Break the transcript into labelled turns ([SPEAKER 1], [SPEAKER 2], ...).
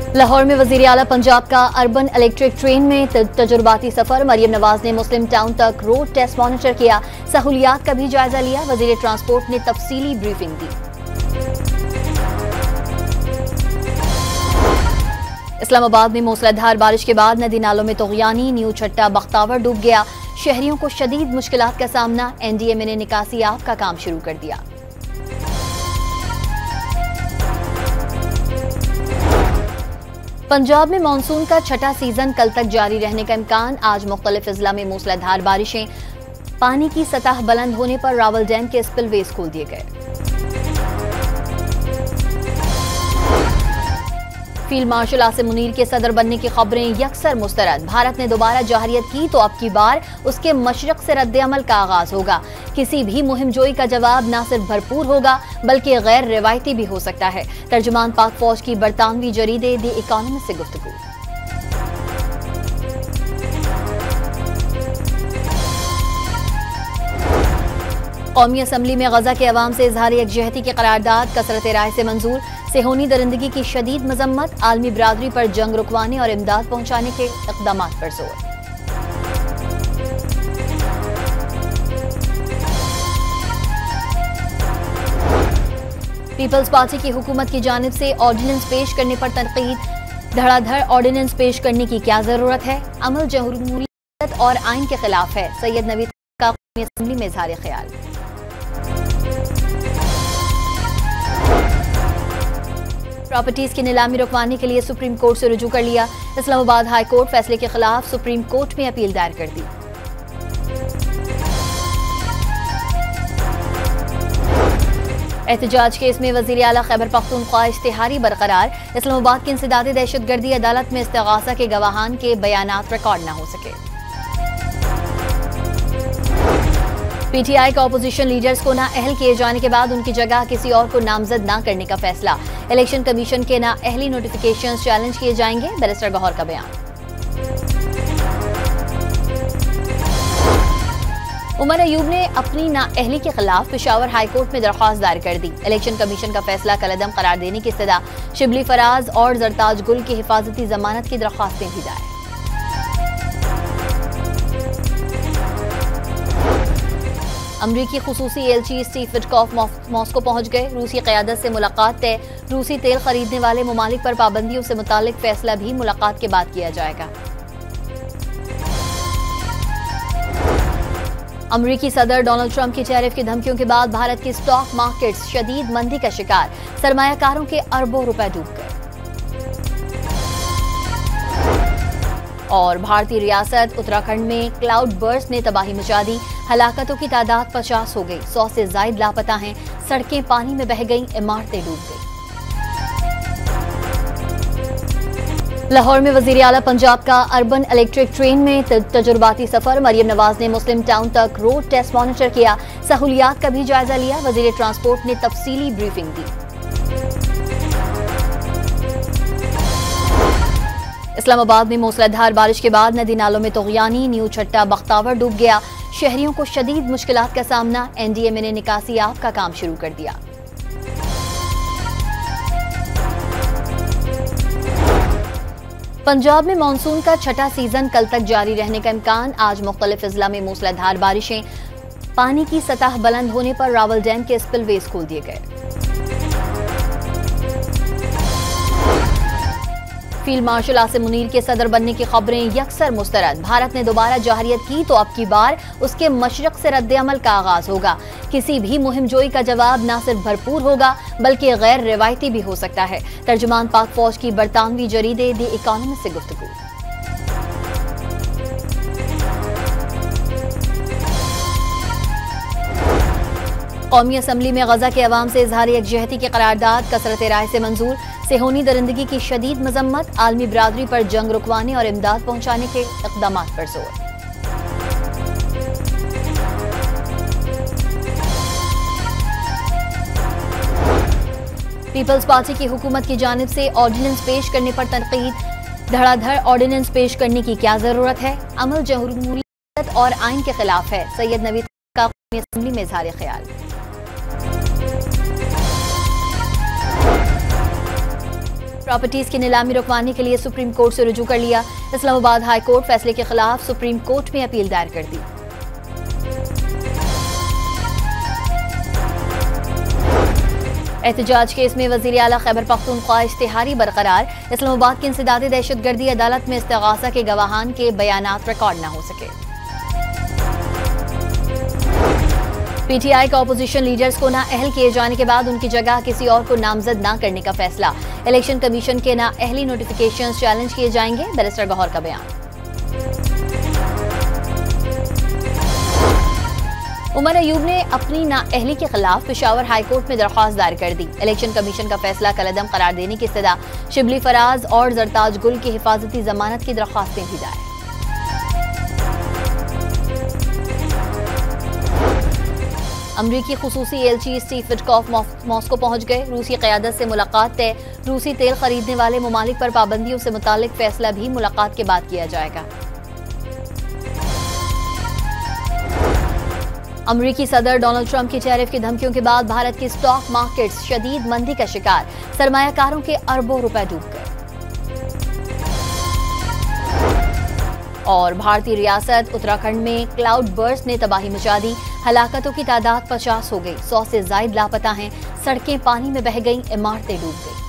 [SPEAKER 1] लाहौर में वजीर आला पंजाब का अर्बन इलेक्ट्रिक ट्रेन में तजुर्बाती सफर। मरियम नवाज ने मुस्लिम टाउन तक रोड टेस्ट मॉनिटर किया, सहूलियात का भी जायजा लिया। वजीर ट्रांसपोर्ट ने तफसीली ब्रीफिंग दी। इस्लामाबाद में मूसलाधार बारिश के बाद नदी नालों में तुगयानी, न्यू छट्टा बख्तावर डूब गया। शहरियों को शदीद मुश्किलात का सामना। NDMA ने निकासी आफ का काम शुरू कर दिया। पंजाब में मानसून का छठा सीजन कल तक जारी रहने का इम्कान। आज मुख्तलिफ अजला में मूसलाधार बारिशें। पानी की सतह बुलंद होने पर रावल डैम के स्पिलवेज खोल दिए गए। फील्ड मार्शल आसिम मुनीर के सदर बनने की खबरें यकसर मुस्तरद। भारत ने दोबारा जहरियत की तो अब की बार उसके मशरक से रद्द अमल का आगाज होगा। किसी भी मुहिम जोई का जवाब न सिर्फ भरपूर होगा बल्कि गैर रिवायती भी हो सकता है। तर्जुमान पाक फौज की बरतानवी जरीदे द इकोनॉमिस्ट से गुफ्तगू। कौमी असम्बली में गजा के अवाम से इजहार यकजहती की करारदाद कसरत राय से मंजूर। सेहोनी दरिंदगी की शदीद मजम्मत। आलमी बिरादरी पर जंग रुकवाने और इमदाद पहुंचाने के इक़दामात पर जोर। पीपल्स पार्टी की हुकूमत की जानिब से ऑर्डिनेंस पेश करने पर तनकीद। धड़ाधड़ ऑर्डिनेंस पेश करने की क्या जरूरत है? अमल जमहूरियत और आइन के खिलाफ है। सैयद नवीद का कौमी असम्बली में इजहार ख्याल। प्रॉपर्टीज की नीलामी रुकवाने के लिए सुप्रीम कोर्ट से रुजू कर लिया। इस्लामाबाद हाई कोर्ट फैसले के खिलाफ सुप्रीम कोर्ट में अपील दायर कर दी। एहतजाज केस में वजीर आला खैबर पख्तूनख्वा इश्तिहारी बरकरार। इस्लामाबाद की इंसदादी दहशतगर्दी अदालत में इस्तिगासा के गवाहान के बयानात रिकॉर्ड न हो सके। PTI का अपोजिशन लीडर्स को नाअहल किए जाने के बाद उनकी जगह किसी और को नामजद न करने का फैसला। इलेक्शन कमीशन के नाअहली नोटिफिकेशंस चैलेंज किए जाएंगे। बैरिस्टर गौहर का बयान। उमर अयूब ने अपनी नाअहली के खिलाफ पेशावर हाई कोर्ट में दरख्वास्त दायर कर दी। इलेक्शन कमीशन का फैसला कलअदम करार देने की इस्तदा। शिबली फराज और जरताज गुल की हिफाजती जमानत की दरख्वास्तें भी दायर। अमरीकी खुसूसी एलची स्टीव विटकॉफ मॉस्को पहुंच गए। रूसी क़यादत से मुलाकात तय। रूसी तेल खरीदने वाले ममालिक पर पाबंदियों से मुतालिक फैसला भी मुलाकात के बाद किया जाएगा। अमरीकी सदर डोनाल्ड ट्रंप की टैरिफ की धमकियों के बाद भारत की स्टॉक मार्केट्स शदीद मंदी का शिकार। सरमायाकारों के अरबों रुपए डूब गए। और भारतीय रियासत उत्तराखंड में क्लाउड बर्स्ट ने तबाही मचा दी। हलाकतों की तादाद 50 हो गई। 100 से जायद लापता हैं। सड़कें पानी में बह गईं, इमारतें डूब गईं। लाहौर में वजीर आला पंजाब का अर्बन इलेक्ट्रिक ट्रेन में तजुर्बाती सफर। मरियम नवाज ने मुस्लिम टाउन तक रोड टेस्ट मॉनिटर किया, सहूलियात का भी जायजा लिया। वजीर ट्रांसपोर्ट ने तफसीली ब्रीफिंग दी। इस्लामाबाद में मूसलाधार बारिश के बाद नदी नालों में तुगयानी, न्यू छट्टा बख्तावर डूब गया। शहरियों को शदीद मुश्किलात का सामना। NDMA ने निकासी आफ का काम शुरू कर दिया। पंजाब में मानसून का छठा सीजन कल तक जारी रहने का इम्कान। आज मुख्तलिफ अजला में मूसलाधार बारिशें। पानी की सतह बुलंद होने पर रावल डैम के स्पिलवेज खोल दिए गए। फील्ड मार्शल आसिम मुनीर के सदर बनने की खबरें यकसर मुस्तरद। भारत ने दोबारा जहरियत की तो अब की बार उसके मशरक से रद्द अमल का आगाज होगा। किसी भी मुहिम जोई का जवाब न सिर्फ भरपूर होगा बल्कि गैर रिवायती भी हो सकता है। तर्जुमान पाक फौज की बरतानवी जरीदे द इकोनॉमिस्ट से गुफ्तगू। कौमी असम्बली में गजा के अवाम से इजहार यकजहती की करारदाद कसरत राय से मंजूर। सेहोनी दरिंदगी की शदीद मजम्मत। आलमी बिरादरी पर जंग रुकवाने और इमदाद पहुंचाने के इक़दामात पर जोर। पीपल्स पार्टी की हुकूमत की जानिब से ऑर्डिनेंस पेश करने पर तनकीद। धड़ाधड़ ऑर्डिनेंस पेश करने की क्या जरूरत है? अमल जमहूरियत और आइन के खिलाफ है। सैयद नवीद का कौमी असम्बली में इजहार ख्याल। प्रॉपर्टीज की नीलामी रुकवाने के लिए सुप्रीम कोर्ट से रुजू कर लिया। इस्लामाबाद हाई कोर्ट फैसले के खिलाफ सुप्रीम कोर्ट में अपील दायर कर दी। एहतजाज केस में वजीर आला खैबर पख्तूनख्वा इश्तिहारी बरकरार। इस्लामाबाद की इंसदादी दहशतगर्दी अदालत में इस्तिगासा के गवाहान के बयानात रिकॉर्ड न हो सके। पीटीआई का अपोजिशन लीडर्स को नाअहल किए जाने के बाद उनकी जगह किसी और को नामजद न करने का फैसला। इलेक्शन कमीशन के नाअहली नोटिफिकेशंस चैलेंज किए जाएंगे, बैरिस्टर गौहर का बयान। उमर अयूब ने अपनी नाअहली के खिलाफ पेशावर हाई कोर्ट में दरख्वास्त दायर कर दी। इलेक्शन कमीशन का फैसला कलअदम करार देने की इस्तदा। शिबली फराज और जरताज गुल की हिफाजती जमानत की दरख्वास्तें भी दायर। अमरीकी खुसूसी एलची स्टीव विटकॉफ मॉस्को पहुंच गए। रूसी क़यादत से मुलाकात तय। रूसी तेल खरीदने वाले ममालिक पर पाबंदियों से मुतालिक फैसला भी मुलाकात के बाद किया जाएगा। अमरीकी सदर डोनाल्ड ट्रंप की टैरिफ की धमकियों के बाद भारत की स्टॉक मार्केट्स शदीद मंदी का शिकार। सरमायाकारों के अरबों रुपए डूब गए। और भारतीय रियासत उत्तराखंड में क्लाउड बर्स्ट ने तबाही मचा दी। हलाकतों की तादाद 50 हो गई। 100 से ज्यादा लापता हैं। सड़कें पानी में बह गईं, इमारतें डूब गईं।